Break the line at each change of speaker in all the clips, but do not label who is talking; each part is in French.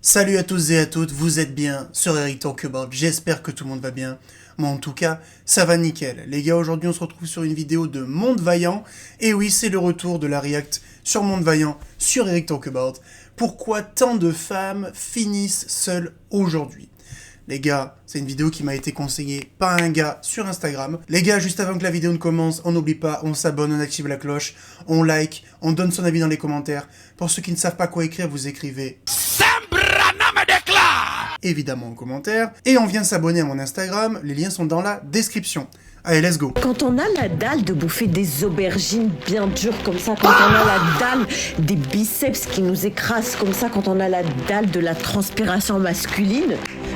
Salut à tous et à toutes, vous êtes bien sur Eric Talk About, j'espère que tout le monde va bien. Moi en tout cas, ça va nickel. Les gars, aujourd'hui on se retrouve sur une vidéo de Monde Vaillant. Et oui, c'est le retour de la react sur Monde Vaillant, sur Eric Talk About. Pourquoi tant de femmes finissent seules aujourd'hui? Les gars, c'est une vidéo qui m'a été conseillée par un gars sur Instagram. Les gars, juste avant que la vidéo ne commence, on n'oublie pas, on s'abonne, on active la cloche, on like, on donne son avis dans les commentaires. Pour ceux qui ne savent pas quoi écrire, vous écrivez évidemment en commentaire, et on vient s'abonner à mon Instagram, les liens sont dans la description. Allez, let's go.
Quand on a la dalle de bouffer des aubergines bien dures comme ça, quand on a la dalle des biceps qui nous écrasent comme ça, quand on a la dalle de la transpiration masculine,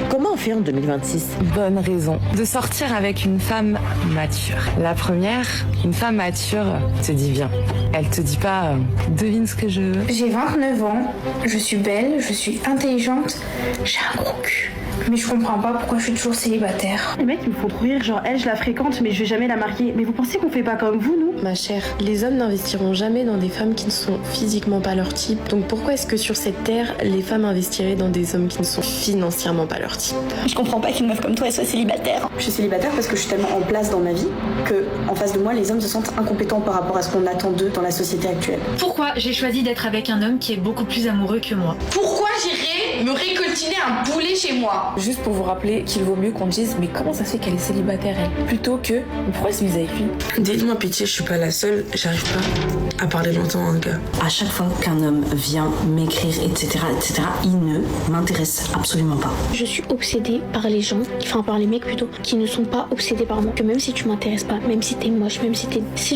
comment on fait en 2026?
Bonne raison de sortir avec une femme mature. La première, une femme mature te dit viens. Elle te dit pas devine ce que je veux.
J'ai 29 ans, je suis belle, je suis intelligente, j'ai un gros cul. Mais je comprends pas pourquoi je suis toujours célibataire.
Les mecs ils me font trop rire, genre elle je la fréquente mais je vais jamais la marier. Mais vous pensez qu'on fait pas comme vous, nous?
Ma chère, les hommes n'investiront jamais dans des femmes qui ne sont physiquement pas leur type. Donc pourquoi est-ce que sur cette terre, les femmes investiraient dans des hommes qui ne sont financièrement pas leur type?
Je comprends pas qu'une meuf comme toi elle soit célibataire.
Je suis célibataire parce que je suis tellement en place dans ma vie que, en face de moi, les hommes se sentent incompétents par rapport à ce qu'on attend d'eux dans la société actuelle.
Pourquoi j'ai choisi d'être avec un homme qui est beaucoup plus amoureux que moi?
Pourquoi j'irais me récoltiner un poulet chez moi?
Juste pour vous rappeler qu'il vaut mieux qu'on dise mais comment ça se fait qu'elle est célibataire elle? Plutôt que mais pourquoi elle se mise avec lui?
Dites-moi pitié, je suis pas la seule, j'arrive pas à parler longtemps à un gars.
À chaque fois qu'un homme vient m'écrire, etc., il ne m'intéresse absolument pas.
Je suis obsédée par les gens, enfin par les mecs plutôt, qui ne sont pas obsédés par moi. Que même si tu m'intéresses pas, même si t'es moche, même si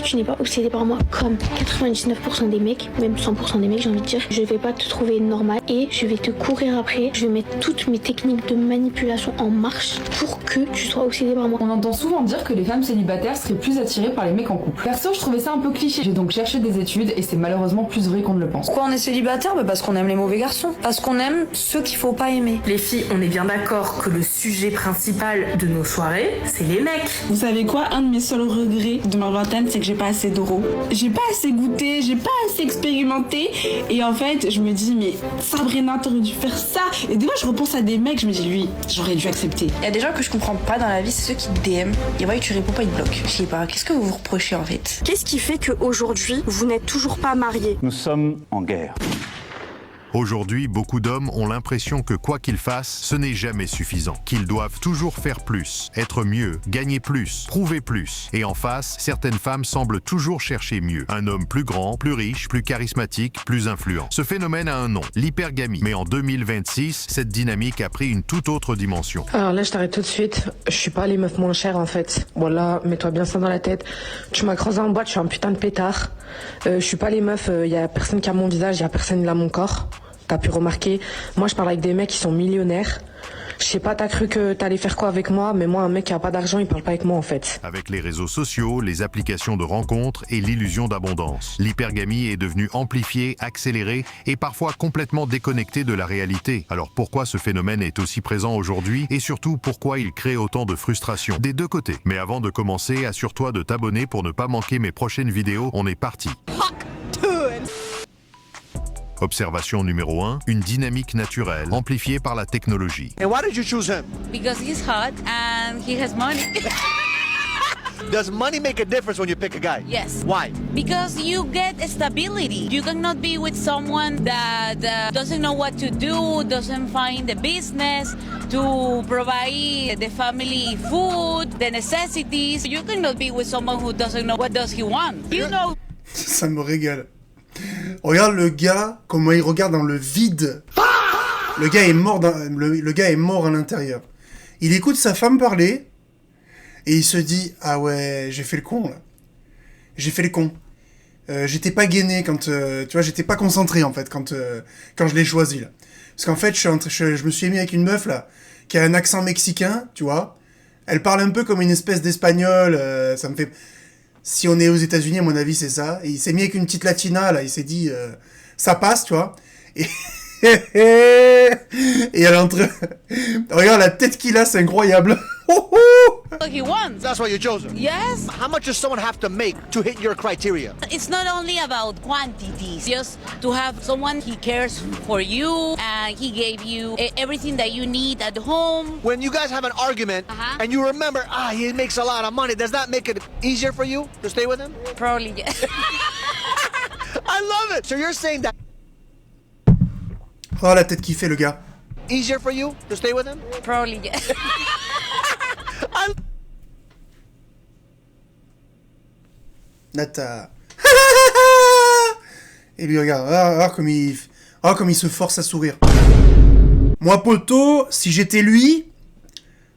tu n'es pas obsédé par moi, comme 99% des mecs, même 100% des mecs j'ai envie de dire, je vais pas te trouver normal et je vais te courir après, je vais mettre toutes mes techniques de manipulation en marche pour que tu sois obsédé par moi.
On entend souvent dire que les femmes célibataires seraient plus attirées par les mecs en couple. Perso, je trouvais ça un peu cliché. J'ai donc cherché des études et c'est malheureusement plus vrai qu'on ne le pense.
Pourquoi on est célibataire? Parce qu'on aime les mauvais garçons. Parce qu'on aime ceux qu'il faut pas aimer.
Les filles, on est bien d'accord que le sujet principal de nos soirées, c'est les mecs.
Vous savez quoi? Un de mes seuls regrets de ma vingtaine, c'est que j'ai pas assez d'euros. J'ai pas assez goûté, j'ai pas assez expérimenté. Et en fait, je me dis, mais Sabrina, t'aurais dû faire ça. Et des fois, je repense à des mecs, je me dis, lui, j'aurais dû accepter.
Il y a des gens que je comprends pas dans la vie, c'est ceux qui te DM. Et ouais, tu réponds pas, ils te bloquent. Je sais pas, qu'est-ce que vous vous reprochez en fait?
Qu'est-ce qui fait qu'aujourd'hui, vous n'êtes toujours pas mariés?
Nous sommes en guerre.
Aujourd'hui, beaucoup d'hommes ont l'impression que quoi qu'ils fassent, ce n'est jamais suffisant. Qu'ils doivent toujours faire plus, être mieux, gagner plus, prouver plus. Et en face, certaines femmes semblent toujours chercher mieux. Un homme plus grand, plus riche, plus charismatique, plus influent. Ce phénomène a un nom, l'hypergamie. Mais en 2026, cette dynamique a pris une toute autre dimension.
Alors là, je t'arrête tout de suite. Je suis pas les meufs moins chères en fait. Voilà, mets-toi bien ça dans la tête. Tu m'as creusé en boîte, je suis un putain de pétard. Je suis pas les meufs, y a personne qui a mon visage, y a personne qui a mon corps. T'as pu remarquer, moi je parle avec des mecs qui sont millionnaires. Je sais pas, t'as cru que t'allais faire quoi avec moi, mais moi un mec qui a pas d'argent, il parle pas avec moi en fait.
Avec les réseaux sociaux, les applications de rencontres et l'illusion d'abondance, l'hypergamie est devenue amplifiée, accélérée et parfois complètement déconnectée de la réalité. Alors pourquoi ce phénomène est aussi présent aujourd'hui et surtout pourquoi il crée autant de frustration des deux côtés? Mais avant de commencer, assure-toi de t'abonner pour ne pas manquer mes prochaines vidéos, on est parti. Observation numéro 1, une dynamique naturelle, amplifiée par la technologie.
And why did you choose him?
Because he's hot and he has money.
Does money make a difference when you pick a guy?
Yes.
Why?
Because you get stability. You cannot be with someone that doesn't know what to do, doesn't find the business to provide the family food, the necessities. You cannot be with someone who doesn't know what does he want. You know.
Ça me régale. Regarde le gars, comment il regarde dans le vide. Le gars est mort, le gars est mort à l'intérieur. Il écoute sa femme parler et il se dit « Ah ouais, j'ai fait le con là. J'ai fait le con. J'étais pas gainé quand... tu vois, j'étais pas concentré en fait quand je l'ai choisi là. Parce qu'en fait, je me suis mis avec une meuf là qui a un accent mexicain, tu vois. Elle parle un peu comme une espèce d'espagnol, ça me fait... Si on est aux États-Unis, à mon avis, c'est ça. Et il s'est mis avec une petite latina, là. Il s'est dit, ça passe, tu vois. Et, et elle est entre... Regarde la tête qu'il a, c'est incroyable.
What he wants.
That's why you chose her.
Yes.
How much does someone have to make to hit your criteria?
It's not only about quantities, just to have someone he cares for you and he gave you everything that you need at home.
When you guys have an argument and you remember, he makes a lot of money, does that make it easier for you to stay with him?
Probably, yes.
I love it. So you're saying that
Oh, la tête qui fait, le gars.
easier for you to stay with him?
Probably, yes.
Nata. Et lui, regarde, comme il se force à sourire. Moi, poto, si j'étais lui,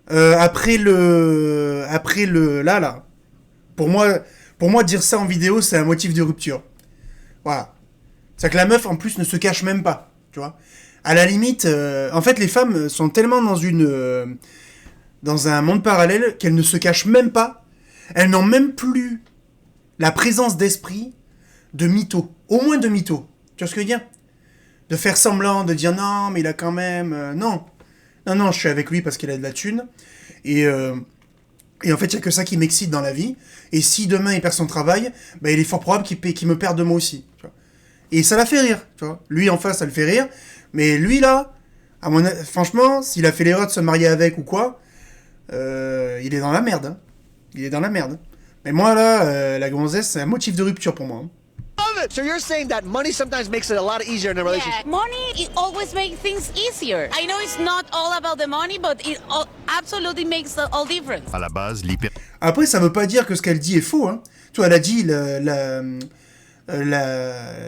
après le, là, pour moi, dire ça en vidéo, c'est un motif de rupture. Voilà. C'est que la meuf, en plus, ne se cache même pas, tu vois. À la limite, en fait, les femmes sont tellement dans un monde parallèle qu'elles ne se cachent même pas. Elles n'ont même plus la présence d'esprit de mytho. Au moins de mytho. Tu vois ce que je veux dire? De faire semblant, de dire non, mais il a quand même... non, je suis avec lui parce qu'il a de la thune. Et en fait, il n'y a que ça qui m'excite dans la vie. Et si demain il perd son travail, bah, il est fort probable qu'il me perde moi aussi. Tu vois. Et ça la fait rire. Tu vois. Lui en face, ça le fait rire. Mais lui là, franchement, s'il a fait l'erreur de se marier avec ou quoi, il est dans la merde. Hein. Il est dans la merde. Mais moi là, la gonzesse, c'est un motif de rupture pour moi. Hein.
So you're saying that money sometimes makes it a lot easier in a relationship?
Yeah, money, it always makes things easier. I know it's not all about the money, but it absolutely makes all difference.
À la base,
Après, ça veut pas dire que ce qu'elle dit est faux. Hein. Tu vois, elle a dit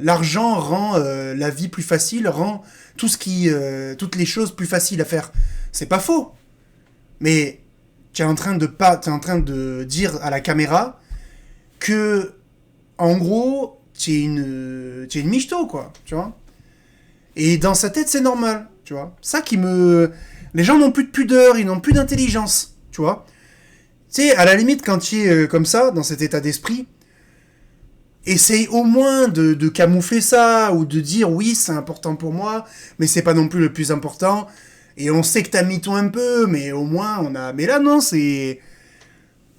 l'argent rend la vie plus facile, rend toutes les choses plus faciles à faire. C'est pas faux. Mais tu es en train de dire à la caméra que, en gros, tu es une michto, quoi, tu vois. Et dans sa tête, c'est normal, tu vois. Ça qui me... Les gens n'ont plus de pudeur, ils n'ont plus d'intelligence, tu vois. Tu sais, à la limite, quand tu es comme ça, dans cet état d'esprit, essaye au moins de camoufler ça, ou de dire, oui, c'est important pour moi, mais c'est pas non plus le plus important. Et on sait que t'as mytho un peu, mais au moins, on a... Mais là, non, c'est...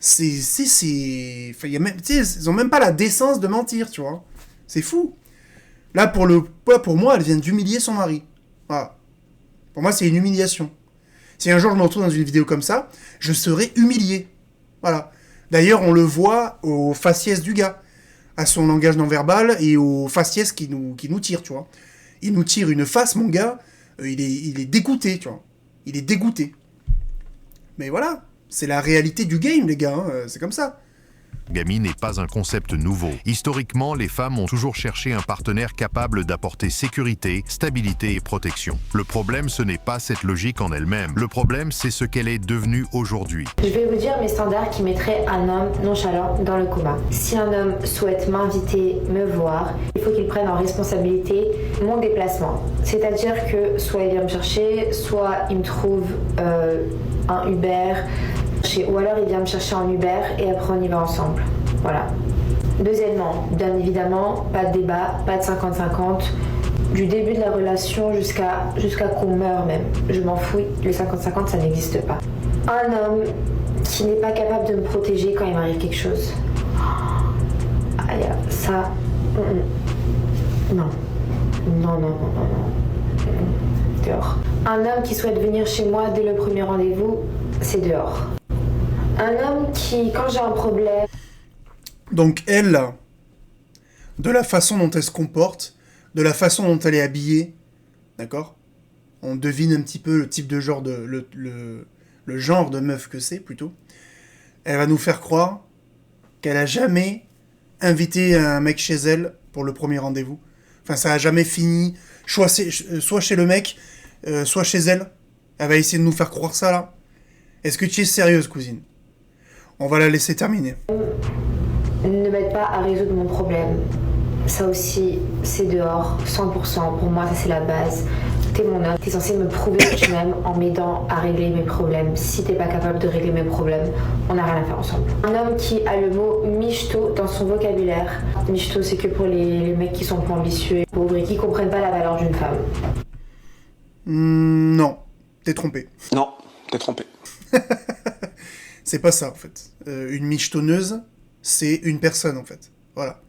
Enfin, ils ont même pas la décence de mentir, tu vois. C'est fou. Là, pour moi, elle vient d'humilier son mari. Voilà. Pour moi, c'est une humiliation. Si un jour je me retrouve dans une vidéo comme ça, je serai humilié. Voilà. D'ailleurs, on le voit au faciès du gars, à son langage non verbal et au faciès qui nous tire, tu vois. Il nous tire une face, mon gars. Il est dégoûté, tu vois. Il est dégoûté. Mais voilà. C'est la réalité du game, les gars, hein. C'est comme ça.
L'orgasmie n'est pas un concept nouveau. Historiquement, les femmes ont toujours cherché un partenaire capable d'apporter sécurité, stabilité et protection. Le problème, ce n'est pas cette logique en elle-même. Le problème, c'est ce qu'elle est devenue aujourd'hui.
Je vais vous dire mes standards qui mettraient un homme nonchalant dans le coma. Si un homme souhaite m'inviter, me voir, il faut qu'il prenne en responsabilité mon déplacement. C'est-à-dire que soit il vient me chercher, soit il me trouve un Uber, ou alors il vient me chercher en Uber et après on y va ensemble. Voilà. Deuxièmement, bien évidemment, pas de débat, pas de 50-50. Du début de la relation jusqu'à qu'on meure même. Je m'en fous, le 50-50 ça n'existe pas. Un homme qui n'est pas capable de me protéger quand il m'arrive quelque chose. Ça... Non. Non. Dehors. Un homme qui souhaite venir chez moi dès le premier rendez-vous, c'est dehors. Un homme qui, quand j'ai un problème...
Donc elle, de la façon dont elle se comporte, de la façon dont elle est habillée, d'accord? On devine un petit peu le type de genre le genre de meuf que c'est, plutôt. Elle va nous faire croire qu'elle a jamais invité un mec chez elle pour le premier rendez-vous. Enfin, ça a jamais fini, soit chez le mec, soit chez elle. Elle va essayer de nous faire croire ça, là. Est-ce que tu es sérieuse, cousine? On va la laisser terminer.
Ne m'aide pas à résoudre mon problème. Ça aussi, c'est dehors, 100%. Pour moi, ça c'est la base. T'es mon homme, t'es censé me prouver que tu m'aimes en m'aidant à régler mes problèmes. Si t'es pas capable de régler mes problèmes, on n'a rien à faire ensemble. Un homme qui a le mot michto dans son vocabulaire. Michto, c'est que pour les mecs qui sont pas ambitieux, pauvres et qui comprennent pas la valeur d'une femme.
Non, t'es trompé.
Non, t'es trompé.
C'est pas ça, en fait. Une michetonneuse, c'est une personne, en fait. Voilà.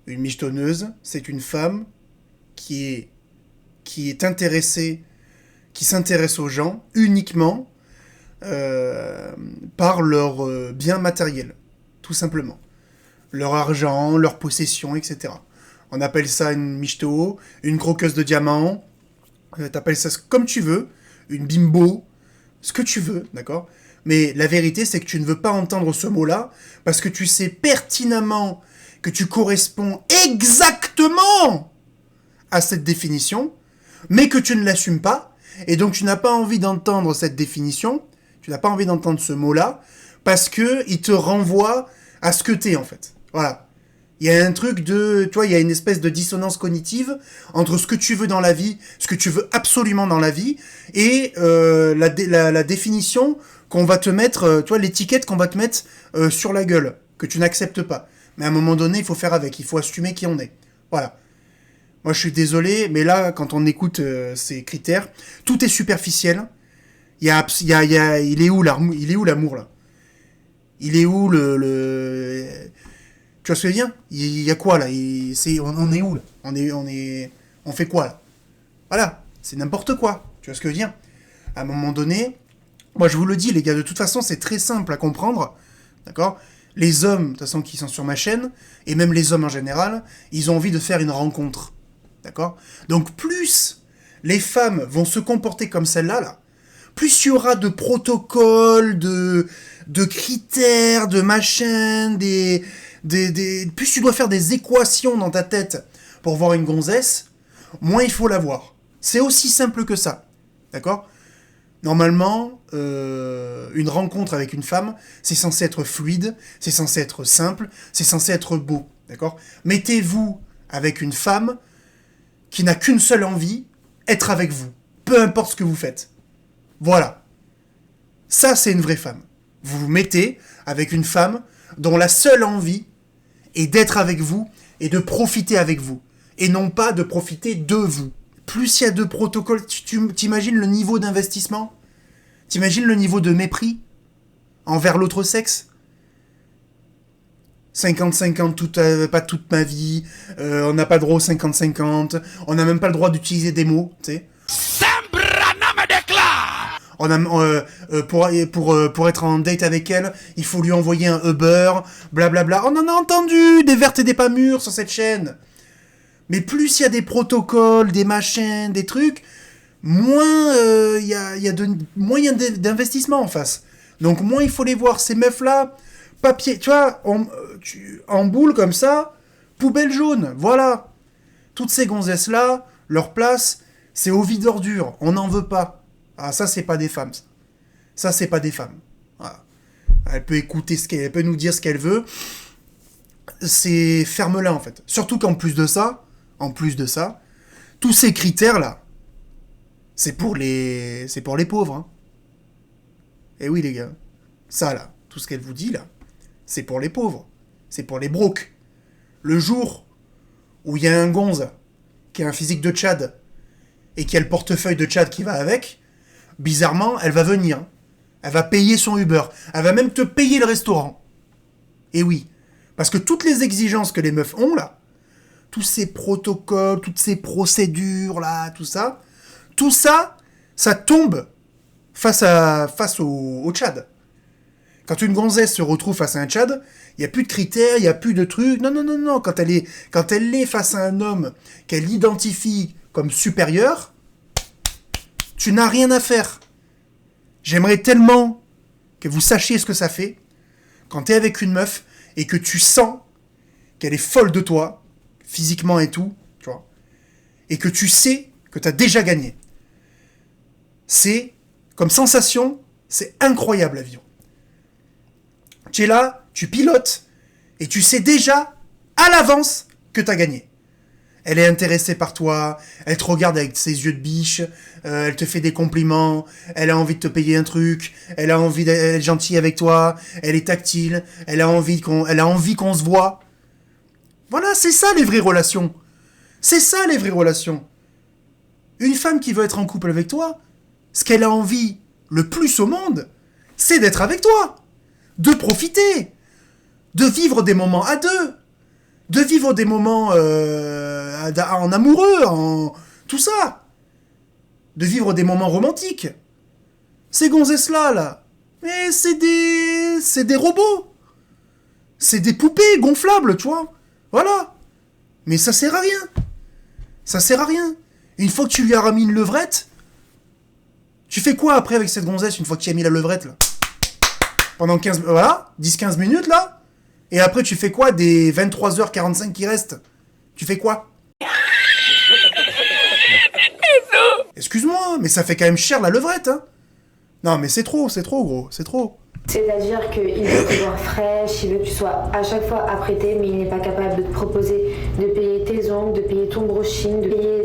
Une michetonneuse, c'est une femme qui est intéressée, qui s'intéresse aux gens uniquement par leur bien matériel, tout simplement. Leur argent, leur possession, etc. On appelle ça une michto, une croqueuse de diamants, t'appelles ça comme tu veux, une bimbo, ce que tu veux, d'accord ? Mais la vérité, c'est que tu ne veux pas entendre ce mot-là, parce que tu sais pertinemment que tu corresponds exactement à cette définition, mais que tu ne l'assumes pas, et donc tu n'as pas envie d'entendre cette définition, tu n'as pas envie d'entendre ce mot-là, parce que il te renvoie à ce que t'es, en fait. Voilà. Il y a un truc de... Tu vois, il y a une espèce de dissonance cognitive entre ce que tu veux dans la vie, ce que tu veux absolument dans la vie, et la définition qu'on va te mettre, tu vois, l'étiquette qu'on va te mettre sur la gueule, que tu n'acceptes pas. Mais à un moment donné, il faut faire avec, il faut assumer qui on est. Voilà. Moi, je suis désolé, mais là, quand on écoute ces critères, tout est superficiel. Il est où l'amour, là ? Il est où le... Tu vois ce que je veux dire ? Il y a quoi, là ? On est où, là ? On fait quoi, là ? Voilà, c'est n'importe quoi. Tu vois ce que je veux dire ? À un moment donné, moi, je vous le dis, les gars, de toute façon, c'est très simple à comprendre. D'accord ? Les hommes, de toute façon, qui sont sur ma chaîne, et même les hommes en général, ils ont envie de faire une rencontre. D'accord ? Donc, plus les femmes vont se comporter comme celle-là, là, plus il y aura de protocoles, de critères, de machins, plus tu dois faire des équations dans ta tête pour voir une gonzesse, moins il faut la voir. C'est aussi simple que ça. D'accord ? Normalement, une rencontre avec une femme, c'est censé être fluide, c'est censé être simple, c'est censé être beau. D'accord ? Mettez-vous avec une femme qui n'a qu'une seule envie, être avec vous. Peu importe ce que vous faites. Voilà. Ça, c'est une vraie femme. Vous vous mettez avec une femme dont la seule envie est d'être avec vous et de profiter avec vous. Et non pas de profiter de vous. Plus il y a de protocoles, t'imagines le niveau d'investissement ? T'imagines le niveau de mépris envers l'autre sexe ? 50-50, pas toute ma vie, on n'a pas le droit au 50-50, on n'a même pas le droit d'utiliser des mots, tu sais. On a, pour être en date avec elle, il faut lui envoyer un Uber, blablabla. On en a entendu des vertes et des pas mûres sur cette chaîne. Mais plus il y a des protocoles, des machins, des trucs, moins il y a de moyens d'investissement en face. Donc moins il faut les voir. Ces meufs-là, papier, tu vois, en boule comme ça, poubelle jaune, voilà. Toutes ces gonzesses-là, leur place, c'est au vide d'ordures. On n'en veut pas. Ah, ça, c'est pas des femmes. Ça, c'est pas des femmes. Voilà. Elle peut écouter elle peut nous dire ce qu'elle veut. C'est ferme-la, en fait. Surtout qu'en plus de ça, tous ces critères-là, c'est pour les pauvres. Hein. Eh oui, les gars. Ça, là, tout ce qu'elle vous dit, là, c'est pour les pauvres. C'est pour les brocs. Le jour où il y a un gonze qui a un physique de Tchad et qui a le portefeuille de Tchad qui va avec, bizarrement, elle va venir. Elle va payer son Uber. Elle va même te payer le restaurant. Et oui. Parce que toutes les exigences que les meufs ont, là, tous ces protocoles, toutes ces procédures, là, tout ça, ça tombe face au Tchad. Quand une gonzesse se retrouve face à un Tchad, il n'y a plus de critères, il n'y a plus de trucs. Non. Quand elle est face à un homme qu'elle identifie comme supérieur, tu n'as rien à faire. J'aimerais tellement que vous sachiez ce que ça fait quand tu es avec une meuf et que tu sens qu'elle est folle de toi, physiquement et tout, tu vois, et que tu sais que tu as déjà gagné. C'est, comme sensation, c'est incroyable à vivre. Tu es là, tu pilotes, et tu sais déjà, à l'avance, que tu as gagné. Elle est intéressée par toi, elle te regarde avec ses yeux de biche, elle te fait des compliments, elle a envie de te payer un truc, elle a envie d'être gentille avec toi, elle est tactile, elle a envie qu'on se voit. Voilà, c'est ça les vraies relations. C'est ça les vraies relations. Une femme qui veut être en couple avec toi, ce qu'elle a envie le plus au monde, c'est d'être avec toi. de profiter, de vivre des moments à deux, de vivre des moments en amoureux, en tout ça, de vivre des moments romantiques. Ces gonzesses-là, là, mais c'est des robots. C'est des poupées gonflables, tu vois. Voilà. Mais ça sert à rien. Ça sert à rien. Une fois que tu lui as remis une levrette, tu fais quoi après avec cette gonzesse une fois que tu as mis la levrette, là? Pendant 10-15 minutes, là. Et après, tu fais quoi des 23h45 qui restent? Tu fais quoi? Excuse-moi, mais ça fait quand même cher la levrette, hein. Non, mais c'est trop, gros, c'est trop.
C'est-à-dire qu'il veut te voir fraîche, il veut que tu sois à chaque fois apprêtée, mais il n'est pas capable de te proposer de payer tes ongles, de payer ton brushing, de payer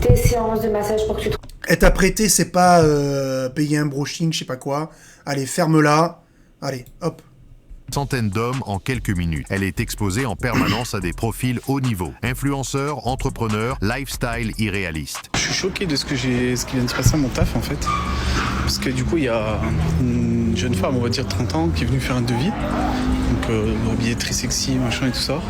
tes séances de massage pour que tu te...
Être apprêté, c'est pas payer un brushing, je sais pas quoi. Allez, ferme-la. Allez, hop.
Centaines d'hommes en quelques minutes. Elle est exposée en permanence à des profils haut niveau. Influenceurs, entrepreneurs, lifestyle irréaliste.
Je suis choqué de ce qui vient de se passer à mon taf en fait. Parce que du coup, il y a une jeune femme, on va dire 30 ans, qui est venue faire un devis. Donc, habillée très sexy, machin et tout ça.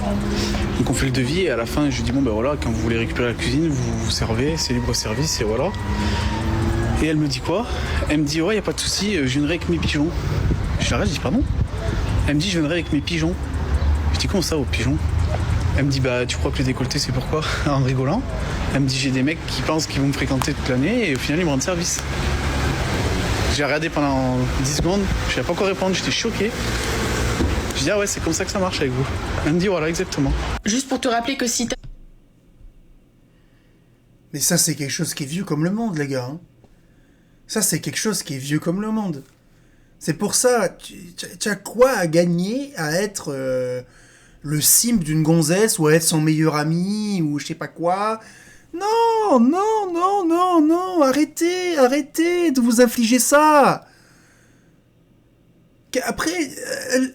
Donc, on fait le devis et à la fin, je lui dis bon, ben voilà, quand vous voulez récupérer la cuisine, vous vous servez, c'est libre service et voilà. Et elle me dit quoi? Elle me dit ouais, y a pas de souci, je viendrai avec mes pigeons. Je l'arrête, je dis pardon? Elle me dit je viendrai avec mes pigeons. Je dis comment ça, aux pigeons? Elle me dit bah tu crois que le décolleté c'est pourquoi? En rigolant. Elle me dit j'ai des mecs qui pensent qu'ils vont me fréquenter toute l'année et au final ils me rendent service. J'ai regardé pendant 10 secondes, je n'avais pas encore répondu, j'étais choqué. Je dis ah ouais c'est comme ça que ça marche avec vous. Elle me dit voilà exactement.
Juste pour te rappeler que si t'as...
Mais ça c'est quelque chose qui est vieux comme le monde les gars. Hein. Ça c'est quelque chose qui est vieux comme le monde. C'est pour ça, tu as quoi à gagner à être le simp d'une gonzesse ou à être son meilleur ami ou je sais pas quoi. Non, non, non, non, non, arrêtez de vous infliger ça. Après,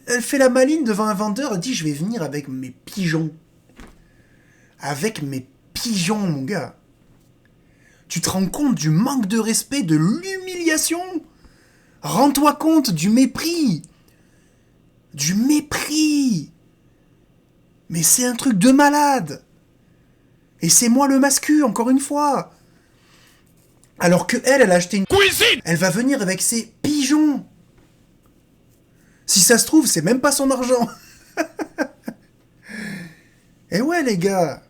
elle fait la maline devant un vendeur, elle dit je vais venir avec mes pigeons. Avec mes pigeons, mon gars. Tu te rends compte du manque de respect, de l'humiliation? Rends-toi compte du mépris. Du mépris. Mais c'est un truc de malade. Et c'est moi le mascu, encore une fois. Alors que elle a acheté une cuisine. Elle va venir avec ses pigeons. Si ça se trouve, c'est même pas son argent. Et ouais, les gars.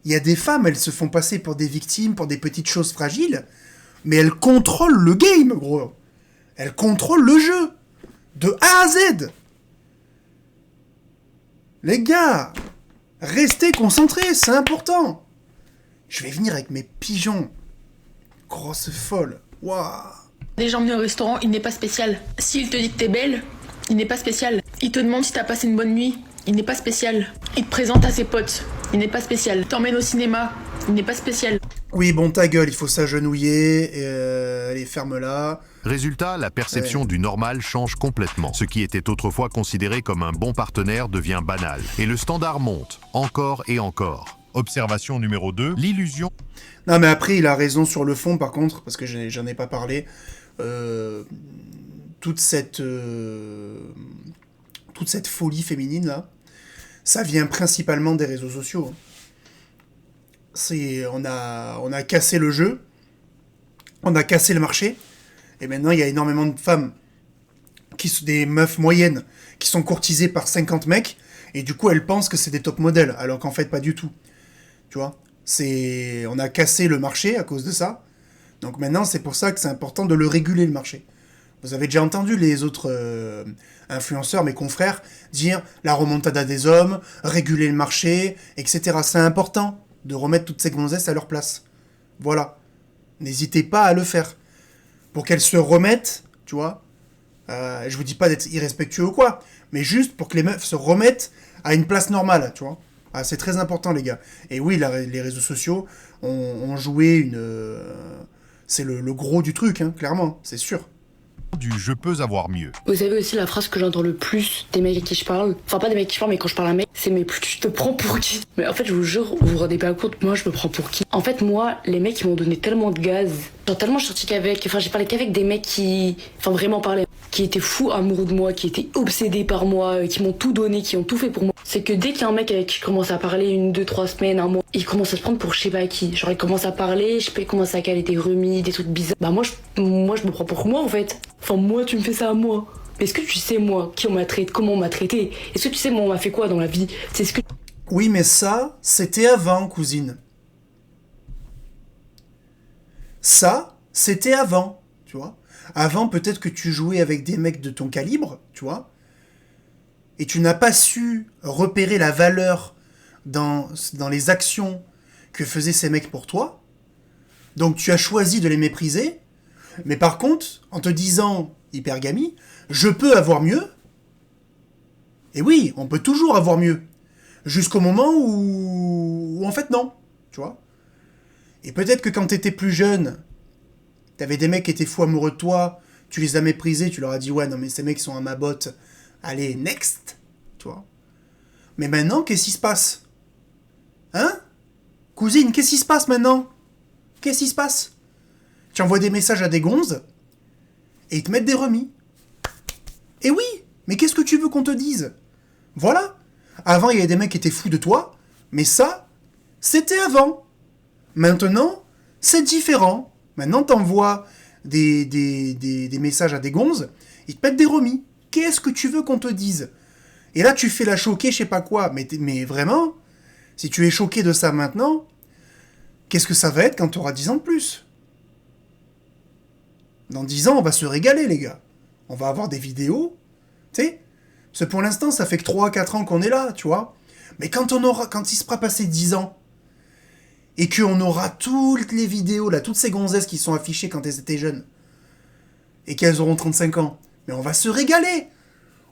Il y a des femmes, elles se font passer pour des victimes, pour des petites choses fragiles. Mais elles contrôlent le game, gros. Elles contrôlent le jeu. De A à Z. Les gars. Restez concentrés, c'est important. Je vais venir avec mes pigeons. Grosse folle. Waouh.
Déjà emmené au restaurant, il n'est pas spécial. S'il te dit que t'es belle, il n'est pas spécial. Il te demande si t'as passé une bonne nuit, il n'est pas spécial. Il te présente à ses potes, il n'est pas spécial. T'emmène au cinéma, il n'est pas spécial.
Oui, bon, ta gueule, il faut s'agenouiller, allez, ferme-la.
Résultat, la perception du normal change complètement. Ce qui était autrefois considéré comme un bon partenaire devient banal. Et le standard monte, encore et encore. Observation numéro 2, l'illusion.
Non, mais après, il a raison sur le fond, par contre, parce que j'en ai pas parlé. Toute cette folie féminine, là, ça vient principalement des réseaux sociaux. On a cassé le jeu, on a cassé le marché, et maintenant il y a énormément de femmes, des meufs moyennes, qui sont courtisées par 50 mecs, et du coup elles pensent que c'est des top modèles, alors qu'en fait pas du tout. Tu vois, on a cassé le marché à cause de ça, donc maintenant c'est pour ça que c'est important de le réguler le marché. Vous avez déjà entendu les autres influenceurs, mes confrères, dire la remontada des hommes, réguler le marché, etc. C'est important de remettre toutes ces gonzesses à leur place. Voilà. N'hésitez pas à le faire. Pour qu'elles se remettent, tu vois. Je vous dis pas d'être irrespectueux ou quoi, mais juste pour que les meufs se remettent à une place normale, tu vois. Ah, c'est très important, les gars. Et oui, les réseaux sociaux ont joué c'est le gros du truc, hein, clairement, c'est sûr.
Du je peux avoir mieux.
Vous savez aussi la phrase que j'entends le plus des mecs avec qui je parle, enfin pas des mecs qui je parle mais quand je parle à un mec, c'est mais tu te prends pour qui? Mais en fait je vous jure, vous vous rendez pas compte, moi je me prends pour qui? En fait moi, les mecs ils m'ont donné tellement de gaz, genre tellement je suis sortie qu'avec, enfin j'ai parlé qu'avec des mecs qui, enfin vraiment parler. qui étaient fous amoureux de moi, qui étaient obsédés par moi, qui m'ont tout donné, qui ont tout fait pour moi. C'est que dès qu'il y a un mec avec qui je commence à parler 1, 2, 3 semaines, un mois, il commence à se prendre pour je sais pas qui. Genre il commence à parler, je sais pas, il commence à caler des remis, des trucs bizarres. Bah moi je me prends pour moi en fait. Enfin moi tu me fais ça à moi. Mais est-ce que tu sais moi qui on m'a traité, comment on m'a traité? Est-ce que tu sais moi on m'a fait quoi dans la vie? C'est ce que...
Oui mais ça, c'était avant, cousine. Ça, c'était avant, tu vois. Avant, peut-être que tu jouais avec des mecs de ton calibre, tu vois. Et tu n'as pas su repérer la valeur dans les actions que faisaient ces mecs pour toi. Donc tu as choisi de les mépriser. Mais par contre, en te disant, hypergamie, je peux avoir mieux. Et oui, on peut toujours avoir mieux. Jusqu'au moment où en fait non, tu vois. Et peut-être que quand t'étais plus jeune, t'avais des mecs qui étaient fous amoureux de toi, tu les as méprisés, tu leur as dit ouais non mais ces mecs sont à ma botte, allez next, tu vois. Mais maintenant qu'est-ce qui se passe? Hein? Cousine, qu'est-ce qui se passe maintenant? Qu'est-ce qui se passe? Tu envoies des messages à des gonzes et ils te mettent des remis. Et oui, mais qu'est-ce que tu veux qu'on te dise? Voilà. Avant il y avait des mecs qui étaient fous de toi, mais ça, c'était avant. Maintenant, c'est différent. Maintenant, t'envoies des messages à des gonzes, ils te mettent des remis. Qu'est-ce que tu veux qu'on te dise? Et là, tu fais la choquer, je sais pas quoi. Mais vraiment, si tu es choqué de ça maintenant, qu'est-ce que ça va être quand tu auras 10 ans de plus? Dans 10 ans, on va se régaler, les gars. On va avoir des vidéos, tu sais. Parce que pour l'instant, ça fait que 3-4 ans qu'on est là, tu vois. Mais quand il se sera passé 10 ans, et qu'on aura toutes les vidéos, là, toutes ces gonzesses qui sont affichées quand elles étaient jeunes, et qu'elles auront 35 ans, mais on va se régaler.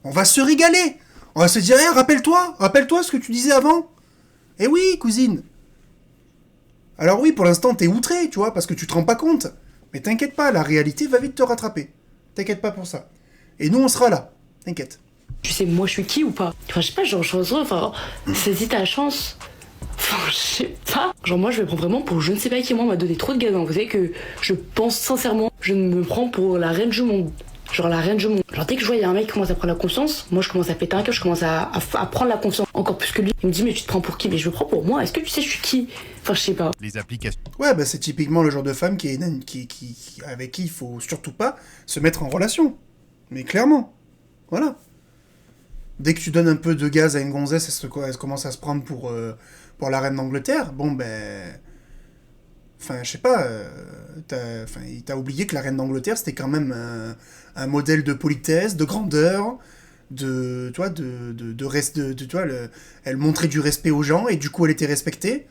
On va se régaler. On va se dire, hey, rappelle-toi ce que tu disais avant. Eh oui, cousine. Alors oui, pour l'instant, t'es outré, tu vois, parce que tu te rends pas compte. Mais t'inquiète pas, la réalité va vite te rattraper. T'inquiète pas pour ça. Et nous, on sera là. T'inquiète.
Tu sais, moi, je suis qui ou pas? Enfin, je sais pas, genre, enfin, saisis ta chance. Enfin, je sais pas. Genre, moi, je me prends vraiment pour je ne sais pas qui. Moi, on m'a donné trop de gazons. Vous savez que je pense sincèrement, je me prends pour la reine du monde. Genre, la reine du monde. Genre, dès que je vois, il y a un mec qui commence à prendre la confiance, moi, je commence à péter un cœur, je commence à prendre la confiance encore plus que lui. Il me dit, mais tu te prends pour qui? Mais je me prends pour moi. Est-ce que tu sais, je suis qui? Enfin, je sais pas.
Les applications.
Ouais, bah, c'est typiquement le genre de femme avec qui il faut surtout pas se mettre en relation. Mais clairement. Voilà. Dès que tu donnes un peu de gaz à une gonzesse, elle commence à se prendre pour la reine d'Angleterre. Bon, ben... Enfin, je sais pas... t'as oublié que la reine d'Angleterre, c'était quand même un modèle de politesse, de grandeur, tu vois, elle montrait du respect aux gens, et du coup, elle était respectée.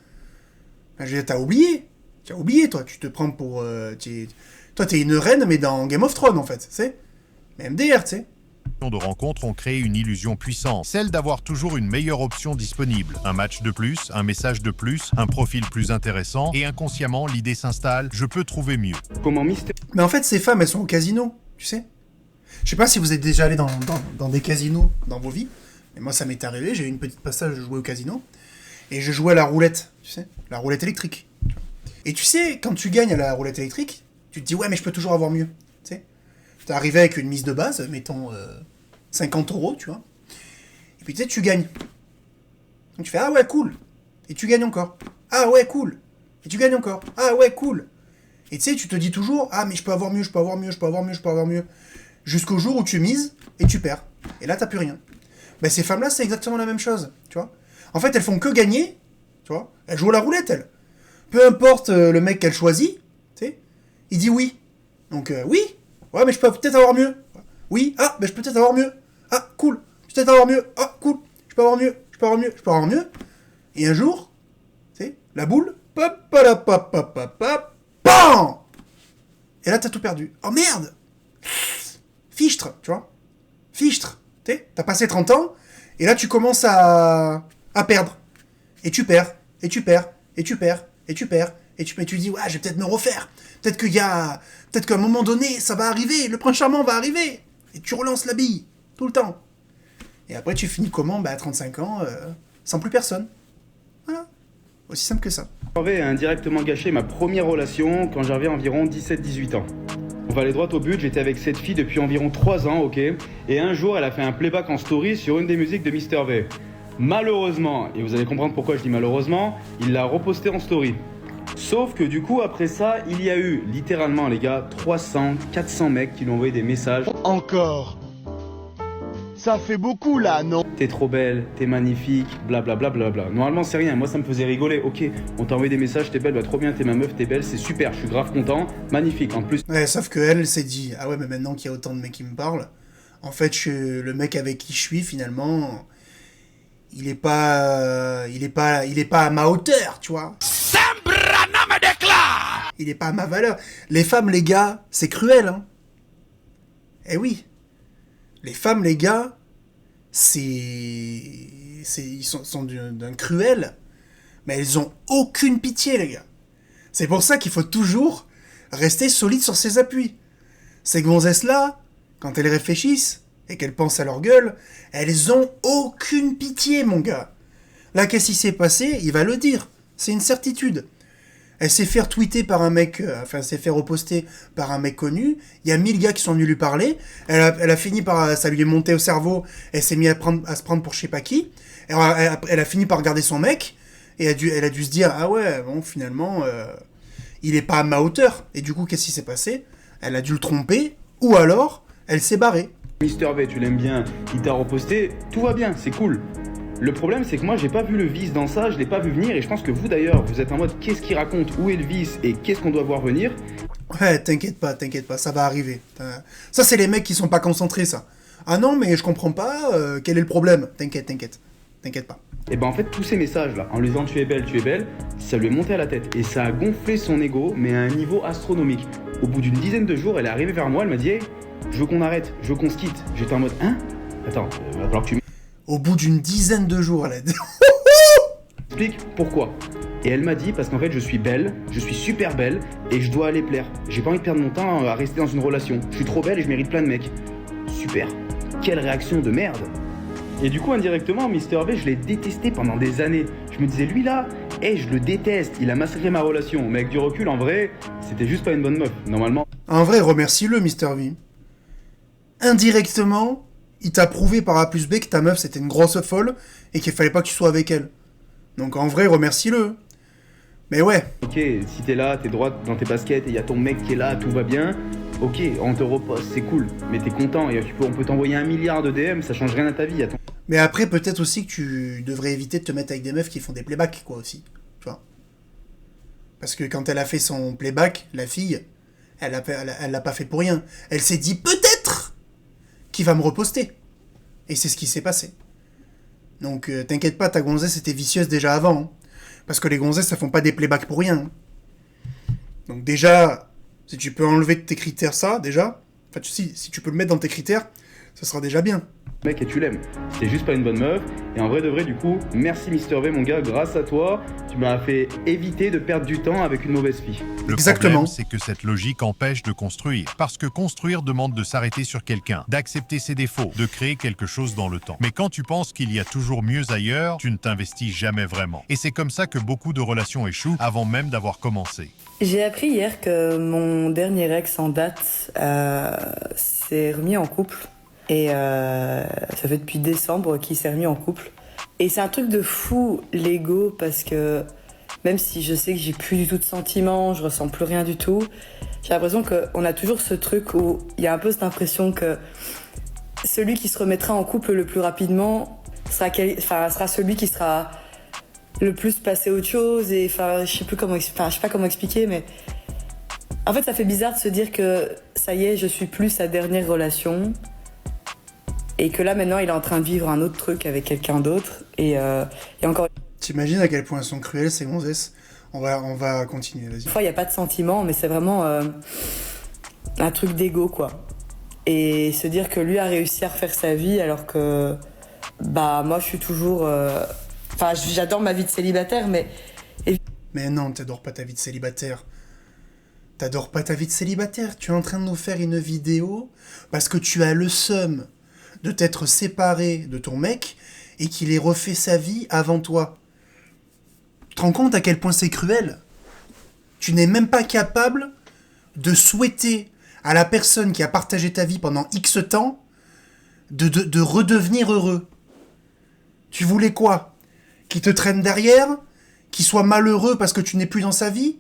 Enfin, je veux dire, t'as oublié. Tu as oublié, toi. Tu te prends pour... Toi, t'es une reine, mais dans Game of Thrones, en fait, tu sais. Mais MDR, tu sais.
De rencontres ont créé une illusion puissante, celle d'avoir toujours une meilleure option disponible. Un match de plus, un message de plus, un profil plus intéressant, et inconsciemment, l'idée s'installe, je peux trouver mieux.
Mais en fait, ces femmes, elles sont au casino, tu sais. Je sais pas si vous êtes déjà allé dans des casinos dans vos vies, mais moi, ça m'est arrivé, j'ai eu une petite passage, je jouais au casino, et je jouais à la roulette, tu sais, la roulette électrique. Et tu sais, quand tu gagnes à la roulette électrique, tu te dis, ouais, mais je peux toujours avoir mieux, tu sais. T'es arrivé avec une mise de base, mettons 50 €, tu vois. Et puis tu sais, tu gagnes. Donc tu fais, ah ouais, cool. Et tu gagnes encore. Ah ouais, cool. Et tu gagnes encore. Ah ouais, cool. Et tu sais, tu te dis toujours, ah mais je peux avoir mieux, je peux avoir mieux, je peux avoir mieux, je peux avoir mieux. Jusqu'au jour où tu mises et tu perds. Et là, t'as plus rien. Ben ces femmes-là, c'est exactement la même chose, tu vois. En fait, elles font que gagner, tu vois. Elles jouent à la roulette, elles. Peu importe le mec qu'elle choisit, tu sais, il dit oui. Donc oui. Ouais, mais je peux peut-être avoir mieux. Oui, ah, mais je peux peut-être avoir mieux. Ah, cool. Je peux peut-être avoir mieux. Ah, cool. Je peux avoir mieux. Je peux avoir mieux. Je peux avoir mieux. Et un jour, tu sais, la boule, pop, pop, pop, pop, pop, pop, BAM! Et là, t'as tout perdu. Oh merde! Fichtre, tu vois. Fichtre. Tu sais, t'as passé 30 ans, et là, tu commences à perdre. Et tu perds. Et tu perds. Et tu perds. Et tu perds. Et tu dis, ouais, je vais peut-être me refaire. Peut-être qu'à un moment donné, ça va arriver. Le prince charmant va arriver. Et tu relances la bille. Tout le temps. Et après, tu finis comment? Bah, à 35 ans, sans plus personne. Voilà. Aussi simple que ça.
J'avais indirectement gâché ma première relation quand j'avais environ 17-18 ans. On va aller droit au but, j'étais avec cette fille depuis environ 3 ans, ok? Et un jour, elle a fait un playback en story sur une des musiques de Mr V. Malheureusement, et vous allez comprendre pourquoi je dis malheureusement, il l'a reposté en story. Sauf que du coup, après ça, il y a eu littéralement, les gars, 300, 400 mecs qui lui ont envoyé des messages.
Encore. Ça fait beaucoup là, non?
T'es trop belle, t'es magnifique, blablabla. Normalement, c'est rien, moi ça me faisait rigoler. Ok, on t'a envoyé des messages, t'es belle, bah trop bien, t'es ma meuf, t'es belle, c'est super, je suis grave content, magnifique. En plus.
Ouais, sauf que elle s'est dit, ah ouais, mais maintenant qu'il y a autant de mecs qui me parlent, en fait, le mec avec qui je suis, finalement, il est pas à ma hauteur, tu vois. Il est pas à ma valeur. Les femmes, les gars, c'est cruel, hein. Eh oui. Les femmes, les gars, ils sont d'un cruel, mais elles ont aucune pitié, les gars. C'est pour ça qu'il faut toujours rester solide sur ses appuis. Ces gonzesses-là, quand elles réfléchissent et qu'elles pensent à leur gueule, elles ont aucune pitié, mon gars. Là, qu'est-ce qui s'est passé? Il va le dire. C'est une certitude. Elle s'est fait retweeter par un mec, elle s'est fait reposter par un mec connu. Il y a 1000 gars qui sont venus lui parler. Elle a fini par, ça lui est monté au cerveau. Elle s'est mise à se prendre pour je sais pas qui. Elle a fini par regarder son mec. Et elle a dû se dire, ah ouais, bon, finalement, il est pas à ma hauteur. Et du coup, qu'est-ce qui s'est passé? Elle a dû le tromper. Ou alors, elle s'est barrée.
Mr V, tu l'aimes bien, il t'a reposté, tout va bien, c'est cool. Le problème, c'est que moi, j'ai pas vu le vice dans ça, je l'ai pas vu venir, et je pense que vous, d'ailleurs, vous êtes en mode, qu'est-ce qu'il raconte, où est le vice, et qu'est-ce qu'on doit voir venir?
Ouais, t'inquiète pas, ça va arriver. Ça, c'est les mecs qui sont pas concentrés, ça. Ah non, mais je comprends pas, quel est le problème? T'inquiète pas.
Et ben en fait, tous ces messages-là, en lui disant tu es belle, ça lui est monté à la tête, et ça a gonflé son ego, mais à un niveau astronomique. Au bout d'une dizaine de jours, elle est arrivée vers moi, elle m'a dit, hey, je veux qu'on arrête, je veux qu'on se quitte. J'étais en mode, hein? Attends, va falloir que tu...
Au bout d'une dizaine de jours, elle a dit...
Explique pourquoi. Et elle m'a dit, parce qu'en fait, je suis belle, je suis super belle, et je dois aller plaire. J'ai pas envie de perdre mon temps à rester dans une relation. Je suis trop belle et je mérite plein de mecs. Super. Quelle réaction de merde. Et du coup, indirectement, Mr V, je l'ai détesté pendant des années. Je me disais, lui là, je le déteste, il a massacré ma relation. Mais avec du recul, en vrai, c'était juste pas une bonne meuf, normalement.
En vrai, remercie-le, Mr V. Indirectement, il t'a prouvé par A plus B que ta meuf c'était une grosse folle et qu'il fallait pas que tu sois avec elle. Donc en vrai, remercie-le. Mais ouais.
Ok, si t'es là, t'es droite dans tes baskets et y a ton mec qui est là, tout va bien. Ok, on te repose, c'est cool. Mais t'es content et on peut t'envoyer 1 milliard de DM, ça change rien à ta vie. Attends.
Mais après, peut-être aussi que tu devrais éviter de te mettre avec des meufs qui font des playbacks, quoi, aussi. Tu vois. Parce que quand elle a fait son playback, la fille, elle l'a pas fait pour rien. Elle s'est dit peut-être qu'il va me reposter. Et c'est ce qui s'est passé. Donc t'inquiète pas, ta gonzesse était vicieuse déjà avant. Hein. Parce que les gonzesses, ça font pas des playbacks pour rien. Hein. Donc déjà, si tu peux enlever de tes critères ça, déjà, enfin si tu peux le mettre dans tes critères, ça sera déjà bien.
Mec, et tu l'aimes. C'est juste pas une bonne meuf. Et en vrai de vrai, du coup, merci Mr V, mon gars, grâce à toi, tu m'as fait éviter de perdre du temps avec une mauvaise fille.
Le problème, c'est que cette logique empêche de construire. Parce que construire demande de s'arrêter sur quelqu'un, d'accepter ses défauts, de créer quelque chose dans le temps. Mais quand tu penses qu'il y a toujours mieux ailleurs, tu ne t'investis jamais vraiment. Et c'est comme ça que beaucoup de relations échouent avant même d'avoir commencé.
J'ai appris hier que mon dernier ex en date s'est remis en couple. Et ça fait depuis décembre qu'il s'est remis en couple. Et c'est un truc de fou, l'ego, parce que même si je sais que j'ai plus du tout de sentiments, je ressens plus rien du tout, j'ai l'impression qu'on a toujours ce truc où il y a un peu cette impression que celui qui se remettra en couple le plus rapidement sera celui qui sera le plus passé à autre chose. Et je sais pas comment expliquer, mais en fait ça fait bizarre de se dire que ça y est, je suis plus sa dernière relation. Et que là, maintenant, il est en train de vivre un autre truc avec quelqu'un d'autre. Et encore...
T'imagines à quel point elles sont cruelles, ces gonzesses? On va continuer, vas-y.
Des fois, il n'y a pas de sentiment, mais c'est vraiment un truc d'ego, quoi. Et se dire que lui a réussi à refaire sa vie, alors que... Bah, moi, je suis toujours... Enfin, j'adore ma vie de célibataire, mais...
Mais non, t'adores pas ta vie de célibataire. T'adores pas ta vie de célibataire. Tu es en train de nous faire une vidéo parce que tu as le seum de t'être séparé de ton mec et qu'il ait refait sa vie avant toi. Tu te rends compte à quel point c'est cruel? Tu n'es même pas capable de souhaiter à la personne qui a partagé ta vie pendant X temps de redevenir heureux. Tu voulais quoi? Qu'il te traîne derrière? Qu'il soit malheureux parce que tu n'es plus dans sa vie?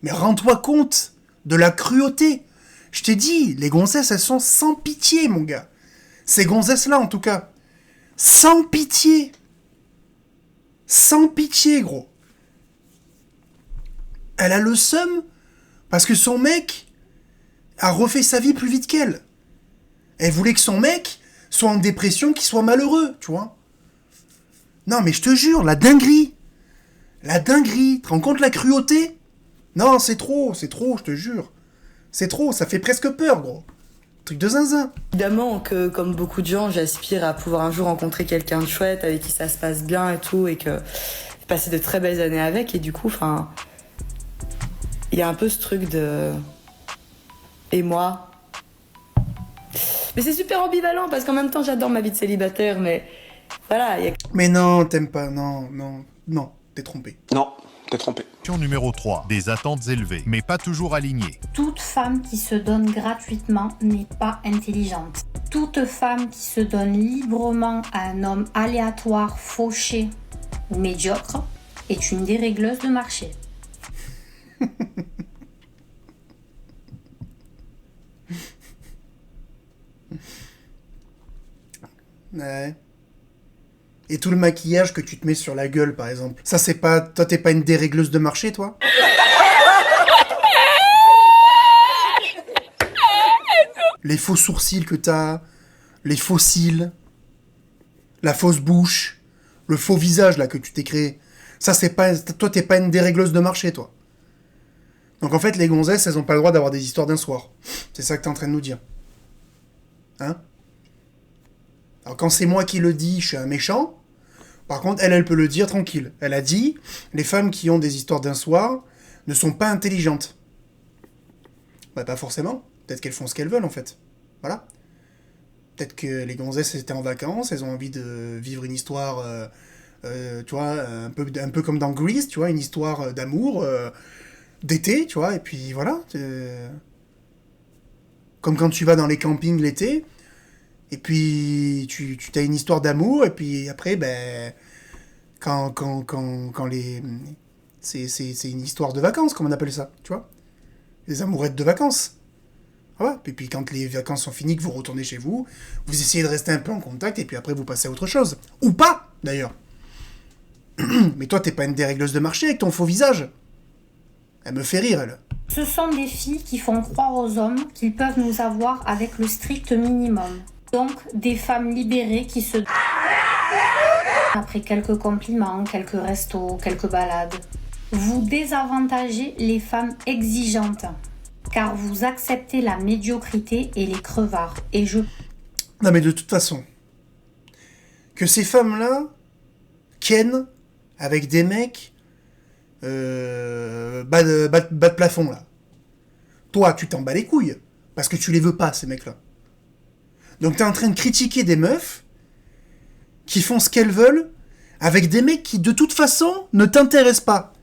Mais rends-toi compte de la cruauté. Je t'ai dit, les gonzesses, elles sont sans pitié, mon gars. Ces gonzesses-là, en tout cas. Sans pitié. Sans pitié, gros. Elle a le seum parce que son mec a refait sa vie plus vite qu'elle. Elle voulait que son mec soit en dépression, qu'il soit malheureux, tu vois. Non, mais je te jure, la dinguerie. La dinguerie. Tu te rends compte la cruauté? Non, c'est trop, je te jure. C'est trop, ça fait presque peur, gros. Truc de zinzin.
Évidemment que, comme beaucoup de gens, j'aspire à pouvoir un jour rencontrer quelqu'un de chouette, avec qui ça se passe bien et tout, et que passer de très belles années avec, et du coup, enfin... Il y a un peu ce truc de... Et moi? Mais c'est super ambivalent, parce qu'en même temps, j'adore ma vie de célibataire, mais... Voilà,
Mais non, t'aimes pas, non, t'es trompé.
Non, t'es trompé.
Question numéro 3. Des attentes élevées, mais pas toujours alignées.
Toute femme qui se donne gratuitement n'est pas intelligente. Toute femme qui se donne librement à un homme aléatoire, fauché ou médiocre est une dérégleuse de marché.
Ouais. Et tout le maquillage que tu te mets sur la gueule, par exemple. Ça, c'est pas... Toi, t'es pas une dérégleuse de marché, toi? Les faux sourcils que t'as, les faux cils, la fausse bouche, le faux visage, là, que tu t'es créé. Ça, c'est pas... Toi, t'es pas une dérégleuse de marché, toi. Donc, en fait, les gonzesses, elles ont pas le droit d'avoir des histoires d'un soir. C'est ça que t'es en train de nous dire. Hein? Alors, quand c'est moi qui le dis, je suis un méchant. Par contre, elle peut le dire tranquille. Elle a dit, les femmes qui ont des histoires d'un soir ne sont pas intelligentes. Bah, pas forcément. Peut-être qu'elles font ce qu'elles veulent, en fait. Voilà. Peut-être que les gonzesses étaient en vacances, elles ont envie de vivre une histoire, tu vois, un peu comme dans Grease, tu vois, une histoire d'amour, d'été, tu vois, et puis voilà. Comme quand tu vas dans les campings l'été, et puis tu as une histoire d'amour, et puis après, ben, quand les... C'est une histoire de vacances, comme on appelle ça, tu vois. Les amourettes de vacances. Voilà. Et puis quand les vacances sont finies, que vous retournez chez vous, vous essayez de rester un peu en contact, et puis après vous passez à autre chose. Ou pas, d'ailleurs. Mais toi, t'es pas une dérégleuse de marché avec ton faux visage. Elle me fait rire, elle.
Ce sont des filles qui font croire aux hommes qu'ils peuvent nous avoir avec le strict minimum. Donc, des femmes libérées qui se... Après quelques compliments, quelques restos, quelques balades. Vous désavantagez les femmes exigeantes. Car vous acceptez la médiocrité et les crevards. Et je...
Non mais de toute façon, que ces femmes-là ken avec des mecs bas de plafond, là. Toi, tu t'en bats les couilles, parce que tu les veux pas, ces mecs-là. Donc t'es en train de critiquer des meufs qui font ce qu'elles veulent avec des mecs qui, de toute façon, ne t'intéressent pas.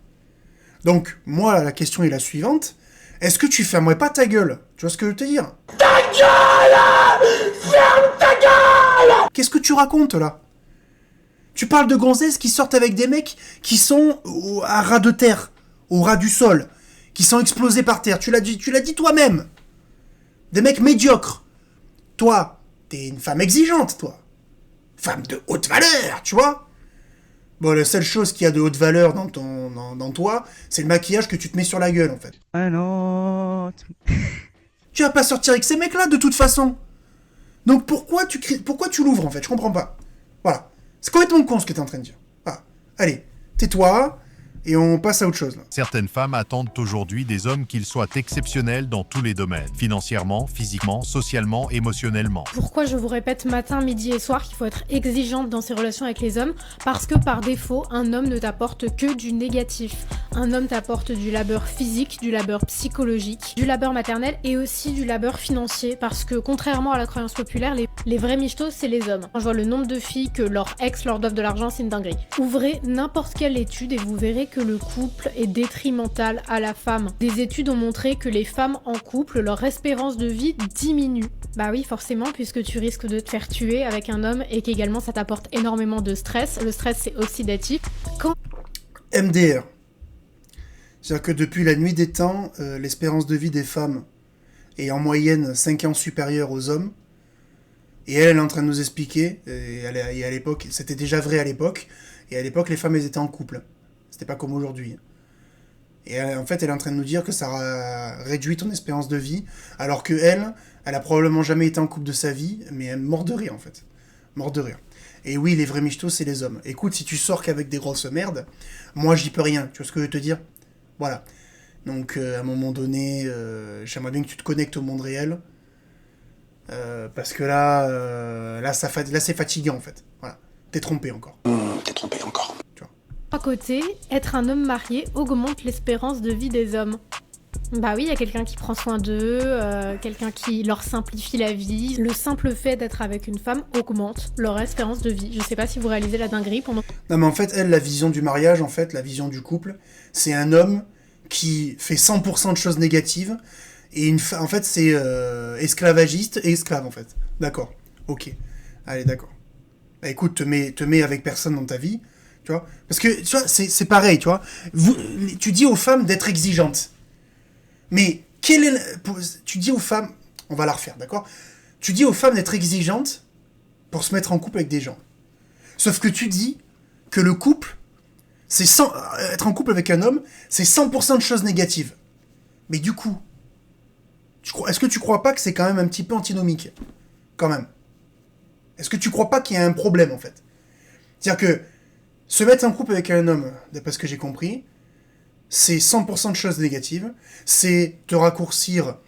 Donc, moi, la question est la suivante. Est-ce que tu fermerais pas ta gueule? Tu vois ce que je veux te dire? Ta gueule! Ferme ta gueule! Qu'est-ce que tu racontes, là? Tu parles de gonzesses qui sortent avec des mecs qui sont à ras de terre, au ras du sol, qui sont explosés par terre. Tu l'as dit toi-même. Des mecs médiocres. Toi, t'es une femme exigeante, toi. Femme de haute valeur, tu vois? Bon, la seule chose qu'il y a de haute valeur dans toi, c'est le maquillage que tu te mets sur la gueule, en fait.
Ah non.
Tu vas pas sortir avec ces mecs-là, de toute façon. Donc pourquoi tu l'ouvres, en fait? Je comprends pas. Voilà. C'est complètement con ce que t'es en train de dire. Ah. Allez, tais-toi, et on passe à autre chose, là.
Certaines femmes attendent aujourd'hui des hommes qu'ils soient exceptionnels dans tous les domaines. Financièrement, physiquement, socialement, émotionnellement.
Pourquoi je vous répète matin, midi et soir qu'il faut être exigeante dans ses relations avec les hommes? Parce que par défaut, un homme ne t'apporte que du négatif. Un homme t'apporte du labeur physique, du labeur psychologique, du labeur maternel et aussi du labeur financier. Parce que contrairement à la croyance populaire, les vrais michtos, c'est les hommes. Quand je vois le nombre de filles que leur ex leur doivent de l'argent, c'est une dinguerie. Ouvrez n'importe quelle étude et vous verrez que que le couple est détrimental à la femme. Des études ont montré que les femmes en couple, leur espérance de vie diminue. Bah oui, forcément, puisque tu risques de te faire tuer avec un homme et qu'également ça t'apporte énormément de stress. Le stress, c'est oxydatif.
MDR. C'est-à-dire que depuis la nuit des temps, l'espérance de vie des femmes est en moyenne 5 ans supérieure aux hommes. Et elle est en train de nous expliquer, et à l'époque, c'était déjà vrai à l'époque, et à l'époque, les femmes, elles étaient en couple. C'était pas comme aujourd'hui. Et en fait, elle est en train de nous dire que ça a réduit ton espérance de vie, alors que elle a probablement jamais été en couple de sa vie, mais elle est morte de rire, en fait. Morte de rire. Et oui, les vrais michtos, c'est les hommes. Écoute, si tu sors qu'avec des grosses merdes, moi, j'y peux rien. Tu vois ce que je veux te dire ? Voilà. Donc, à un moment donné, j'aimerais bien que tu te connectes au monde réel. Parce que là c'est fatigant, en fait. Voilà. T'es trompé encore.
T'es trompé encore.
Tu vois.
À côté, être un homme marié augmente l'espérance de vie des hommes. Bah oui, il y a quelqu'un qui prend soin d'eux, quelqu'un qui leur simplifie la vie. Le simple fait d'être avec une femme augmente leur espérance de vie. Je sais pas si vous réalisez la dinguerie pendant...
Non mais en fait, elle, la vision du mariage, en fait, la vision du couple, c'est un homme qui fait 100% de choses négatives, et en fait, c'est esclavagiste et esclave, en fait. D'accord, ok. Allez, d'accord. Bah, écoute, te mets avec personne dans ta vie, tu vois. Parce que, tu vois, c'est pareil, tu vois. Tu dis aux femmes d'être exigeantes. Mais tu dis aux femmes, on va la refaire, d'accord ? Tu dis aux femmes d'être exigeantes pour se mettre en couple avec des gens. Sauf que tu dis que le couple, être en couple avec un homme, c'est 100% de choses négatives. Mais du coup, est-ce que tu crois pas que c'est quand même un petit peu antinomique ? Quand même. Est-ce que tu crois pas qu'il y a un problème, en fait ? C'est-à-dire que se mettre en couple avec un homme, d'après ce que j'ai compris, c'est 100% de choses négatives, c'est te raccourcir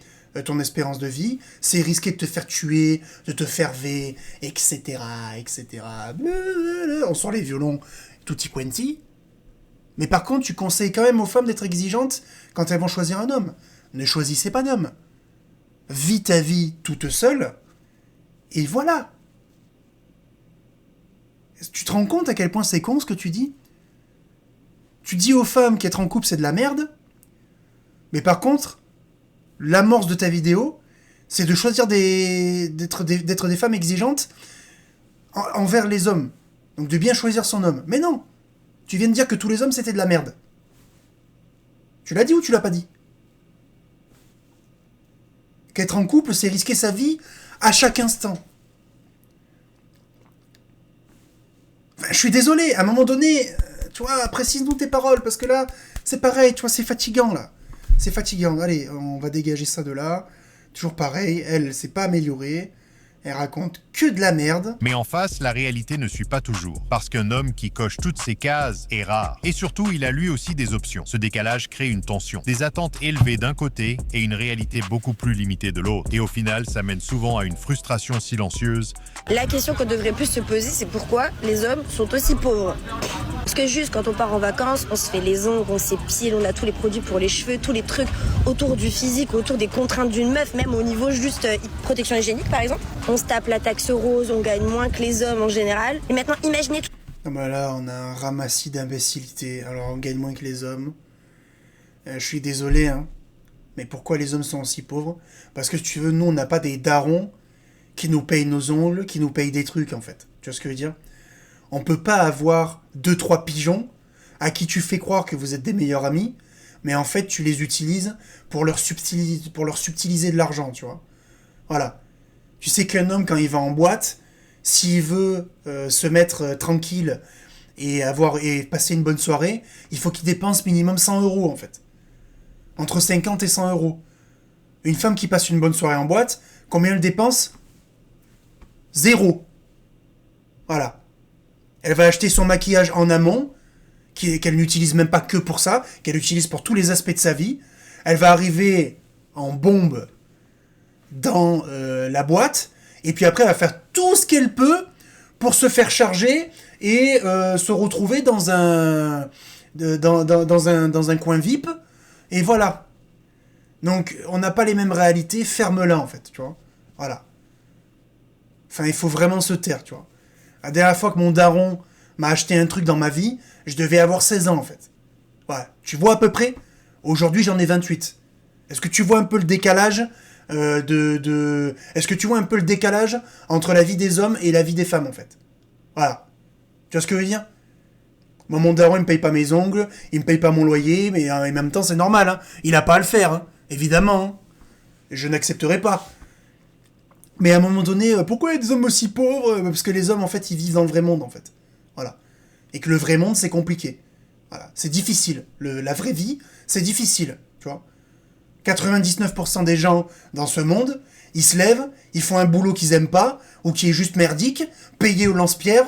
ton espérance de vie, c'est risquer de te faire tuer, de te faire ver, etc., etc. On sort les violons tutti quanti. Mais par contre, tu conseilles quand même aux femmes d'être exigeantes quand elles vont choisir un homme. Ne choisissez pas d'homme. Vis ta vie toute seule, et voilà. Tu te rends compte à quel point c'est con ce que tu dis ? Tu dis aux femmes qu'être en couple, c'est de la merde. Mais par contre, l'amorce de ta vidéo, c'est de choisir d'être des femmes exigeantes envers les hommes. Donc de bien choisir son homme. Mais non, tu viens de dire que tous les hommes, c'était de la merde. Tu l'as dit ou tu l'as pas dit ? Qu'être en couple, c'est risquer sa vie à chaque instant. Enfin, je suis désolé, à un moment donné... Tu vois, précise-nous tes paroles, parce que là, c'est pareil, tu vois, c'est fatigant, là. C'est fatigant. Allez, on va dégager ça de là. Toujours pareil, elle s'est pas améliorée. Elle raconte que de la merde.
Mais en face, la réalité ne suit pas toujours. Parce qu'un homme qui coche toutes ces cases est rare. Et surtout, il a lui aussi des options. Ce décalage crée une tension. Des attentes élevées d'un côté et une réalité beaucoup plus limitée de l'autre. Et au final, ça mène souvent à une frustration silencieuse.
La question qu'on devrait plus se poser, c'est pourquoi les hommes sont aussi pauvres. Parce que juste quand on part en vacances, on se fait les ongles, on s'épile, on a tous les produits pour les cheveux, tous les trucs autour du physique, autour des contraintes d'une meuf, même au niveau juste protection hygiénique par exemple. On se tape la taxe rose, on gagne moins que les hommes en général. Et maintenant, imaginez tout.
Ah bah là, on a un ramassis d'imbécilité. Alors, on gagne moins que les hommes. Je suis désolé, hein. Mais pourquoi les hommes sont aussi pauvres ? Parce que si tu veux, nous, on n'a pas des darons qui nous payent nos ongles, qui nous payent des trucs, en fait. Tu vois ce que je veux dire ? On peut pas avoir 2-3 pigeons à qui tu fais croire que vous êtes des meilleurs amis, mais en fait, tu les utilises pour leur subtiliser de l'argent, tu vois. Voilà. Tu sais qu'un homme, quand il va en boîte, s'il veut se mettre tranquille et passer une bonne soirée, il faut qu'il dépense minimum 100 €, en fait. Entre 50 et 100 €. Une femme qui passe une bonne soirée en boîte, combien elle dépense ? 0. Voilà. Elle va acheter son maquillage en amont, qu'elle n'utilise même pas que pour ça, qu'elle utilise pour tous les aspects de sa vie. Elle va arriver en bombe dans la boîte, et puis après elle va faire tout ce qu'elle peut pour se faire charger et se retrouver dans un coin VIP, et voilà. Donc on n'a pas les mêmes réalités, ferme-la en fait, tu vois. Voilà. Enfin, il faut vraiment se taire, tu vois. La dernière fois que mon daron m'a acheté un truc dans ma vie, je devais avoir 16 ans en fait. Ouais, tu vois à peu près. Aujourd'hui, j'en ai 28. Est-ce que tu vois un peu le décalage Est-ce que tu vois un peu le décalage entre la vie des hommes et la vie des femmes, en fait? Voilà. Tu vois ce que je veux dire? Moi, mon daron, il me paye pas mes ongles, il me paye pas mon loyer, mais en même temps, c'est normal, hein. Il a pas à le faire, hein. Évidemment. Hein. Je n'accepterai pas. Mais à un moment donné, pourquoi il y a des hommes aussi pauvres? Parce que les hommes, en fait, ils vivent dans le vrai monde, en fait. Voilà. Et que le vrai monde, c'est compliqué. Voilà. C'est difficile. La vraie vie, c'est difficile, tu vois. 99% des gens dans ce monde, ils se lèvent, ils font un boulot qu'ils aiment pas, ou qui est juste merdique, payé au lance-pierre,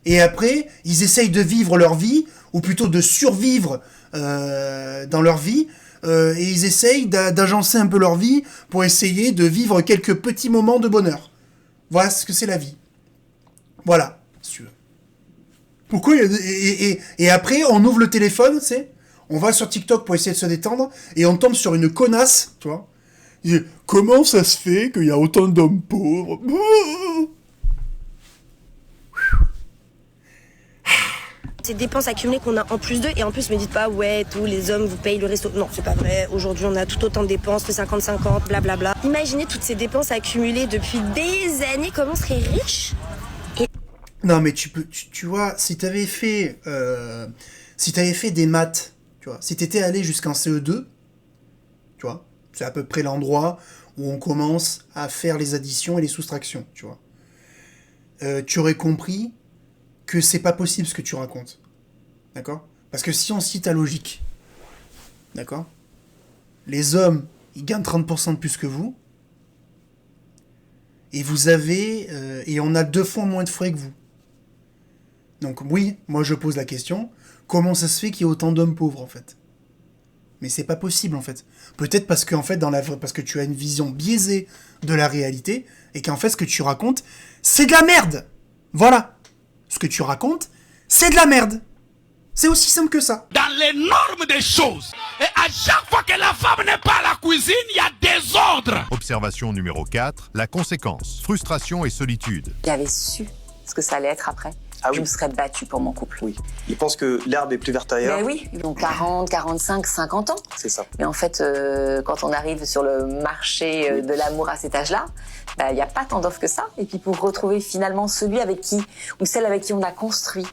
et après, ils essayent de vivre leur vie, ou plutôt de survivre dans leur vie, et ils essayent d'agencer un peu leur vie pour essayer de vivre quelques petits moments de bonheur. Voilà ce que c'est la vie. Voilà, si tu veux. Pourquoi et après, on ouvre le téléphone, tu sais, on va sur TikTok pour essayer de se détendre, et on tombe sur une connasse, tu vois. Il dit, comment ça se fait qu'il y a autant d'hommes pauvres?
Ces dépenses accumulées qu'on a en plus d'eux, et en plus me dites pas ouais tous les hommes vous payent le resto. Non, c'est pas vrai. Aujourd'hui on a tout autant de dépenses, le 50-50, blablabla. Imaginez toutes ces dépenses accumulées depuis des années, comment on serait riche.
Non mais tu vois, si t'avais fait des maths, tu vois, si t'étais allé jusqu'en CE2, tu vois, c'est à peu près l'endroit où on commence à faire les additions et les soustractions, tu vois. Tu aurais compris que c'est pas possible ce que tu racontes. D'accord? Parce que si on cite ta logique, d'accord? Les hommes, ils gagnent 30% de plus que vous, et vous avez... et on a 2 fois moins de frais que vous. Donc oui, moi je pose la question, comment ça se fait qu'il y ait autant d'hommes pauvres, en fait? Mais c'est pas possible, en fait. Peut-être parce que, en fait, parce que tu as une vision biaisée de la réalité, et qu'en fait, ce que tu racontes, c'est de la merde! Voilà! Ce que tu racontes, c'est de la merde. C'est aussi simple que ça.
Dans les normes des choses, et à chaque fois que la femme n'est pas à la cuisine, il y a désordre.
Observation numéro 4, la conséquence, frustration et solitude.
J'avais su ce que ça allait être après.
Ah oui.
Je me serais battue pour mon couple.
Oui. Ils pensent que l'herbe est plus verte ailleurs.
Ben oui, ils ont 40, 45, 50 ans.
C'est ça.
Mais en fait, quand on arrive sur le marché de l'amour à cet âge-là, il n'y a pas tant d'offres que ça. Et puis pour retrouver finalement celui avec qui, ou celle avec qui on a construit,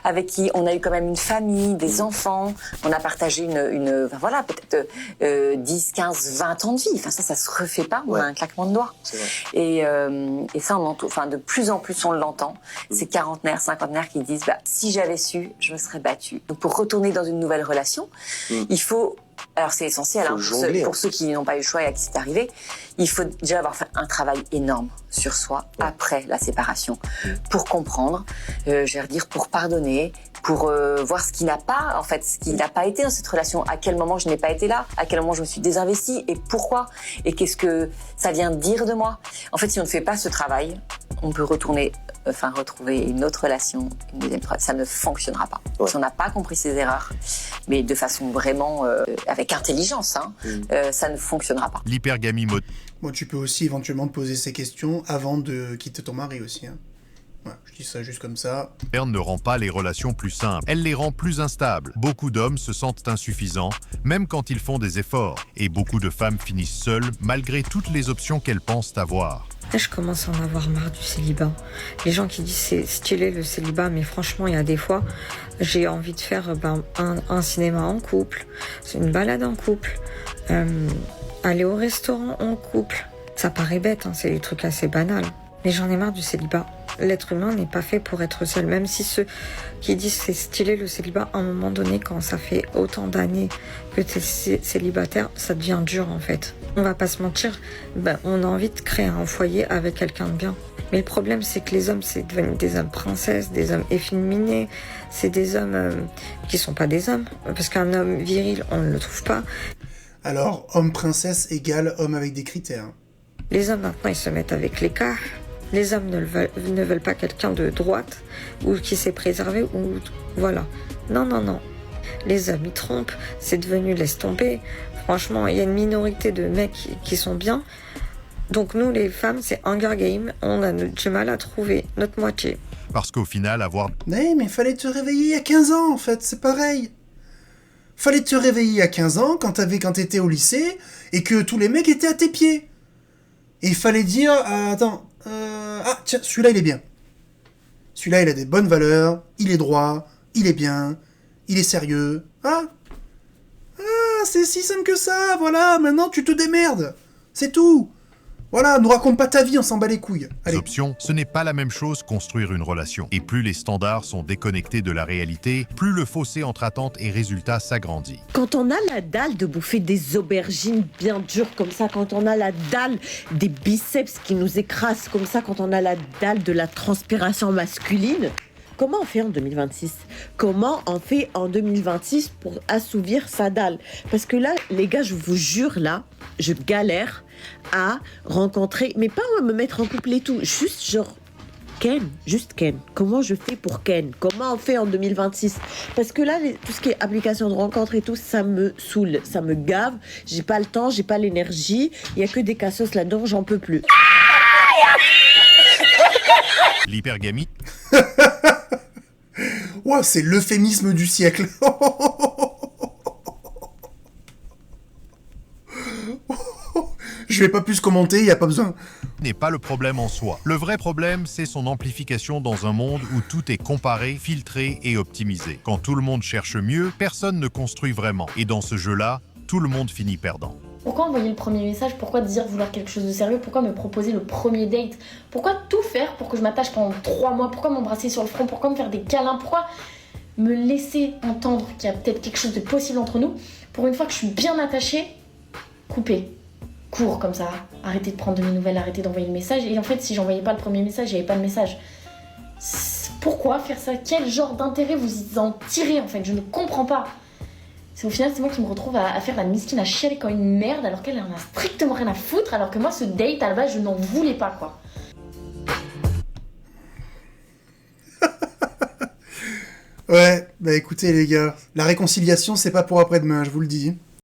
avec qui on a eu quand même une famille, des enfants, on a partagé enfin, voilà, peut-être 10, 15, 20 ans de vie. Enfin ça se refait pas en un claquement de doigts.
C'est vrai.
Et ça, de plus en plus on l'entend. Ces quarantenaires, cinquantenaires qui disent si j'avais su, je me serais battue. Donc pour retourner dans une nouvelle relation, il faut... Alors c'est essentiel pour ceux qui n'ont pas eu le choix et à qui c'est arrivé, il faut déjà avoir fait un travail énorme sur soi après la séparation pour comprendre, pour pardonner, pour voir ce qui n'a pas, en fait, ce qui n'a pas été dans cette relation, à quel moment je n'ai pas été là, à quel moment je me suis désinvestie et pourquoi, et qu'est-ce que ça vient dire de moi. En fait, si on ne fait pas ce travail, on peut retrouver une autre relation, une deuxième fois, ça ne fonctionnera pas. Si on n'a pas compris ses erreurs, mais de façon vraiment avec intelligence, ça ne fonctionnera pas.
L'hypergamie mode.
Bon, tu peux aussi éventuellement te poser ces questions avant de quitter ton mari aussi. Hein. Ouais, je dis ça juste comme ça.
Ne rend pas les relations plus simples, elle les rend plus instables. Beaucoup d'hommes se sentent insuffisants, même quand ils font des efforts. Et beaucoup de femmes finissent seules, malgré toutes les options qu'elles pensent avoir.
Là, je commence à en avoir marre du célibat. Les gens qui disent c'est stylé le célibat, mais franchement, il y a des fois, j'ai envie de faire un cinéma en couple, une balade en couple, aller au restaurant en couple. Ça paraît bête, c'est des trucs assez banals. Mais j'en ai marre du célibat. L'être humain n'est pas fait pour être seul. Même si ceux qui disent c'est stylé le célibat, à un moment donné, quand ça fait autant d'années que tu es célibataire, ça devient dur en fait. On va pas se mentir, on a envie de créer un foyer avec quelqu'un de bien. Mais le problème, c'est que les hommes, c'est devenu des hommes princesses, des hommes efféminés. C'est des hommes qui sont pas des hommes. Parce qu'un homme viril, on ne le trouve pas.
Alors, homme princesse égale homme avec des critères.
Les hommes, maintenant, ils se mettent avec l'écart. Les hommes ne veulent pas quelqu'un de droite ou qui s'est préservé ou voilà. Non. Les hommes, ils trompent. C'est devenu laisse tomber. Franchement, il y a une minorité de mecs qui sont bien. Donc nous, les femmes, c'est Hunger Game. On a du mal à trouver notre moitié.
Parce qu'au final, avoir...
Mais fallait te réveiller il y a 15 ans, en fait. C'est pareil. Fallait te réveiller à 15 ans quand t'étais au lycée et que tous les mecs étaient à tes pieds. Et il fallait dire, tiens, celui-là il est bien. Celui-là il a des bonnes valeurs, il est droit, il est bien, il est sérieux. C'est si simple que ça, voilà, maintenant tu te démerdes. C'est tout. Voilà, nous raconte pas ta vie, on s'en bat les couilles. Allez.
Options, ce n'est pas la même chose construire une relation. Et plus les standards sont déconnectés de la réalité, plus le fossé entre attentes et résultats s'agrandit.
Quand on a la dalle de bouffer des aubergines bien dures comme ça, quand on a la dalle des biceps qui nous écrasent comme ça, quand on a la dalle de la transpiration masculine, comment on fait en 2026 ? Comment on fait en 2026 pour assouvir sa dalle ? Parce que là, les gars, je vous jure, là, je galère à rencontrer, mais pas à me mettre en couple et tout, juste genre Ken, juste Ken. Comment je fais pour Ken ? Comment on fait en 2026 ? Parce que là, tout ce qui est application de rencontre et tout, ça me saoule, ça me gave, j'ai pas le temps, j'ai pas l'énergie, il y a que des cassos là-dedans, j'en peux plus.
L'hypergamie.
Ouah, c'est l'euphémisme du siècle. Je vais pas plus commenter, y a pas besoin.
N'est pas le problème en soi. Le vrai problème, c'est son amplification dans un monde où tout est comparé, filtré et optimisé. Quand tout le monde cherche mieux, personne ne construit vraiment. Et dans ce jeu-là, tout le monde finit perdant.
Pourquoi envoyer le premier message ? Pourquoi dire vouloir quelque chose de sérieux ? Pourquoi me proposer le premier date ? Pourquoi tout faire pour que je m'attache pendant 3 mois ? Pourquoi m'embrasser sur le front ? Pourquoi me faire des câlins ? Pourquoi me laisser entendre qu'il y a peut-être quelque chose de possible entre nous ? Pour une fois que je suis bien attachée, couper. Cours comme ça, arrêtez de prendre de mes nouvelles, arrêtez d'envoyer le message. Et en fait, si j'envoyais pas le premier message, j'avais pas le message. Pourquoi faire ça ? Quel genre d'intérêt vous en tirez en fait ? Je ne comprends pas. Au final, c'est moi qui me retrouve à faire la miskine, à chialer comme une merde alors qu'elle en a strictement rien à foutre, alors que moi, ce date à la base, je n'en voulais pas quoi.
Ouais, bah écoutez les gars, la réconciliation c'est pas pour après-demain, je vous le dis.